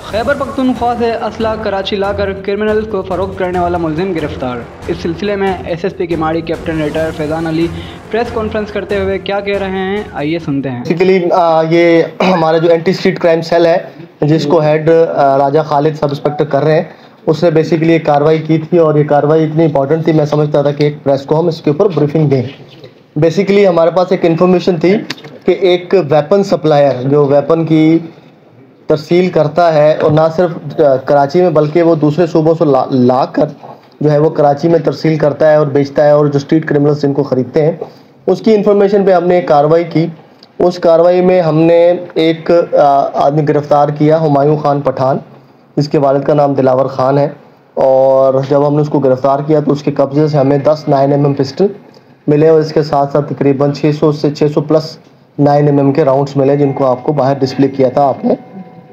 खैबर पख्तूनख्वा से असला कराची लाकर क्रिमिनल्स को फ़रोख्त करने वाला मुलजिम गिरफ्तार। इस सिलसिले में एसएसपी की माड़ी captain retire Faizan Ali press conference करते हुए क्या कह रहे हैं, आइए सुनते हैं। बेसिकली ये हमारा जो एंटी स्ट्रीट क्राइम सेल है जिसको हेड राजा खालिद सब इंस्पेक्टर कर रहे हैं, उसने बेसिकली एक कार्रवाई की थी और ये कार्रवाई इतनी इंपॉर्टेंट थी, मैं समझता था कि एक प्रेस को हम इसके ऊपर ब्रीफिंग दें। बेसिकली हमारे पास एक इन्फॉर्मेशन थी कि एक वेपन सप्लायर जो वेपन की तरसील करता है और ना सिर्फ कराची में बल्कि वो दूसरे सूबों से ला कर जो है वो कराची में तरसील करता है और बेचता है, और जो स्ट्रीट क्रिमिनल्स इनको ख़रीदते हैं उसकी इन्फॉर्मेशन पे हमने एक कार्रवाई की। उस कार्रवाई में हमने एक आदमी गिरफ़्तार किया, हुमायूं खान पठान, जिसके वालिद का नाम दिलावर ख़ान है। और जब हमने उसको गिरफ़्तार किया तो उसके कब्ज़े से हमें 10 9mm पिस्टल मिले और इसके साथ साथ तकरीबन 600 से 600 प्लस 9mm के राउंड्स मिले, जिनको आपको बाहर डिस्प्ले किया था, आपने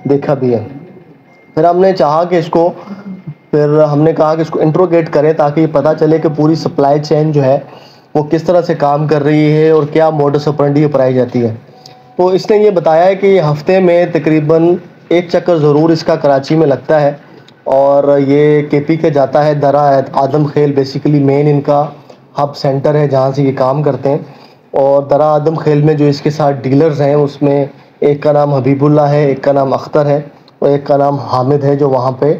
देखा भी है। फिर हमने चाहा कि इसको फिर हमने कहा कि इसको इंट्रोगेट करें ताकि ये पता चले कि पूरी सप्लाई चेन जो है वो किस तरह से काम कर रही है और क्या मोडस ऑपरेंडी अपनाई जाती है। तो इसने ये बताया है कि हफ्ते में तकरीबन एक चक्कर ज़रूर इसका कराची में लगता है और ये केपी के जाता है। दरा आदम खेल बेसिकली मेन इनका हब सेंटर है जहाँ से ये काम करते हैं। और दरा आदम खेल में जो इसके साथ डीलर्स हैं उसमें एक का नाम हबीबुल्ला है, एक का नाम अख्तर है और एक का नाम हामिद है, जो वहाँ पे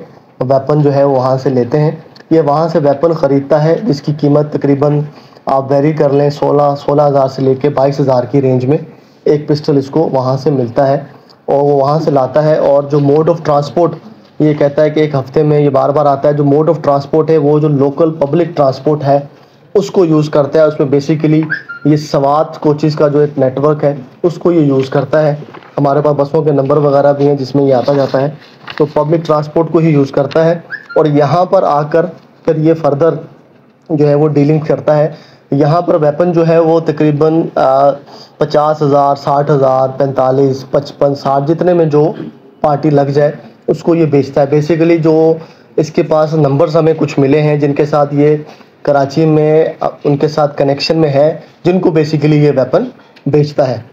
वेपन जो है वहाँ से लेते हैं। ये वहाँ से वेपन ख़रीदता है जिसकी कीमत तकरीबन आप वेरी कर लें 16,000 से लेके 22,000 की रेंज में एक पिस्टल इसको वहाँ से मिलता है और वो वहाँ से लाता है। और जो मोड ऑफ़ ट्रांसपोर्ट ये कहता है कि एक हफ़्ते में ये बार बार आता है। जो मोड ऑफ़ ट्रांसपोर्ट है वो जो लोकल पब्लिक ट्रांसपोर्ट है उसको यूज़ करता है। उसमें बेसिकली ये सवात कोचिज़ का जो एक नेटवर्क है उसको ये यूज़ करता है। हमारे पास बसों के नंबर वगैरह भी हैं जिसमें ये आता जाता है, तो पब्लिक ट्रांसपोर्ट को ही यूज़ करता है और यहाँ पर आकर फिर ये फर्दर जो है वो डीलिंग करता है। यहाँ पर वेपन जो है वो तकरीबन 50,000, 60,000, 45, 55, 60 जितने में जो पार्टी लग जाए उसको ये बेचता है। बेसिकली जो इसके पास नंबर्स हमें कुछ मिले हैं जिनके साथ ये कराची में उनके साथ कनेक्शन में है, जिनको बेसिकली ये वेपन बेचता है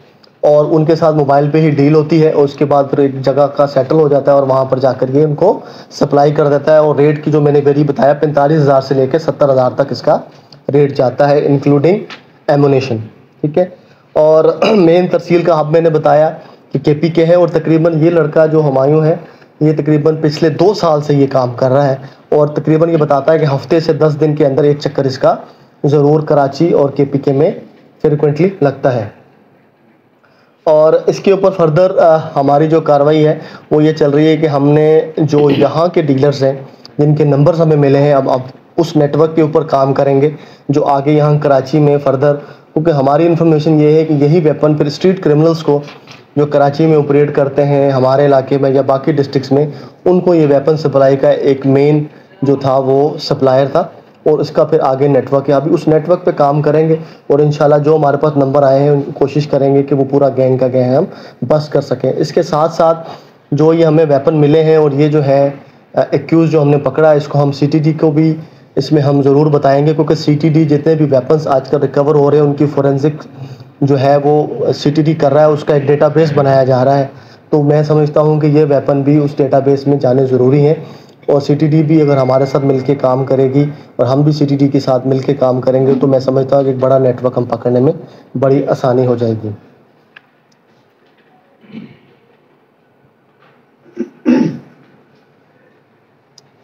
और उनके साथ मोबाइल पे ही डील होती है और उसके बाद फिर एक जगह का सेटल हो जाता है और वहाँ पर जाकर ये उनको सप्लाई कर देता है। और रेट की जो मैंने वेरी बताया 45,000 से लेकर 70,000 तक इसका रेट जाता है, इंक्लूडिंग एमुनेशन। ठीक है। और मेन तरसील का हब मैंने बताया कि केपी के है और तकरीबन ये लड़का जो हुमायूं है ये तकरीबन पिछले 2 साल से ये काम कर रहा है और तकरीबन ये बताता है कि हफ्ते से 10 दिन के अंदर एक चक्कर इसका ज़रूर कराची और केपी के में फ्रिक्वेंटली लगता है। और इसके ऊपर फर्दर हमारी जो कार्रवाई है वो ये चल रही है कि हमने जो यहाँ के डीलर्स हैं जिनके नंबर्स हमें मिले हैं अब उस नेटवर्क के ऊपर काम करेंगे जो आगे यहाँ कराची में फर्दर, क्योंकि हमारी इन्फॉर्मेशन ये है कि यही वेपन फिर स्ट्रीट क्रिमिनल्स को जो कराची में ऑपरेट करते हैं हमारे इलाके में या बाकी डिस्ट्रिक्ट्स में, उनको ये वेपन सप्लाई का एक मेन जो था वो सप्लायर था और इसका फिर आगे नेटवर्क है। अभी उस नेटवर्क पे काम करेंगे और इंशाल्लाह जो हमारे पास नंबर आए हैं कोशिश करेंगे कि वो पूरा गैंग का गैंग हम बस कर सकें। इसके साथ साथ जो ये हमें वेपन मिले हैं और ये जो है एक्यूज़ जो हमने पकड़ा इसको हम CTD को भी इसमें हम ज़रूर बताएंगे, क्योंकि CTD जितने भी वेपन्स आजकल रिकवर हो रहे हैं उनकी फोरेंसिक जो है वो CTD कर रहा है, उसका एक डेटाबेस बनाया जा रहा है। तो मैं समझता हूँ कि ये वेपन भी उस डेटाबेस में जाने ज़रूरी हैं और CTD भी अगर हमारे साथ मिलके काम करेगी और हम भी CTD के साथ मिलके काम करेंगे तो मैं समझता हूँ कि एक बड़ा नेटवर्क हम पकड़ने में बड़ी आसानी हो जाएगी।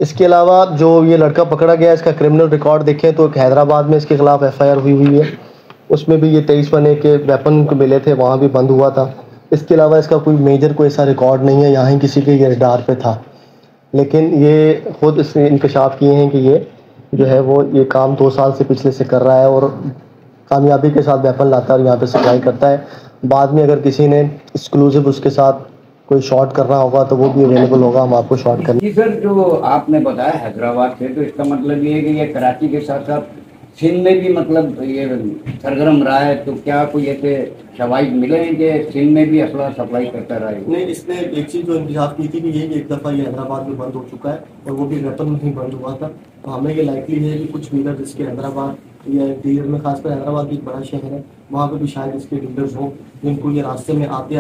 इसके अलावा जो ये लड़का पकड़ा गया इसका क्रिमिनल रिकॉर्ड देखें तो एक हैदराबाद में इसके खिलाफ FIR हुई है, उसमें भी ये 23 बने के वेपन को मिले थे, वहाँ भी बंद हुआ था। इसके अलावा इसका कोई मेजर कोई ऐसा रिकॉर्ड नहीं है, यहाँ ही किसी के ये रडार पे था, लेकिन ये खुद इसने इंकशाफ किए हैं कि ये जो है वो ये काम 2 साल से पिछले से कर रहा है और कामयाबी के साथ वेपन लाता है और यहाँ पे सप्लाई करता है। बाद में अगर किसी ने एक्सक्लूसिव उसके साथ कोई शॉट करना होगा तो वो भी अवेलेबल होगा, हम आपको शॉट करें। जी सर, जो आपने बताया हैदराबाद से, तो इसका मतलब ये है कि ये कराची के साथ साथ सिंध में भी मतलब ये सरगर्म रहा है, तो क्या कोई ऐसे शवाहिद मिले हैं कि सिंध में भी असला सप्लाई करता रहा है? नहीं, इसने एक चीज़ जो इंतजाम की थी कि ये एक दफ़ा ये हैदराबाद में बंद हो चुका है और वो भी वेपन में ही बंद हुआ था, तो हमें ये लाइकली है कि कुछ डीलर जिसके हैदराबाद या डीलर में खासकर हैदराबाद भी एक बड़ा शहर है, वहाँ पर भी शायद इसके डीलर्स हों जिनको ये रास्ते में आते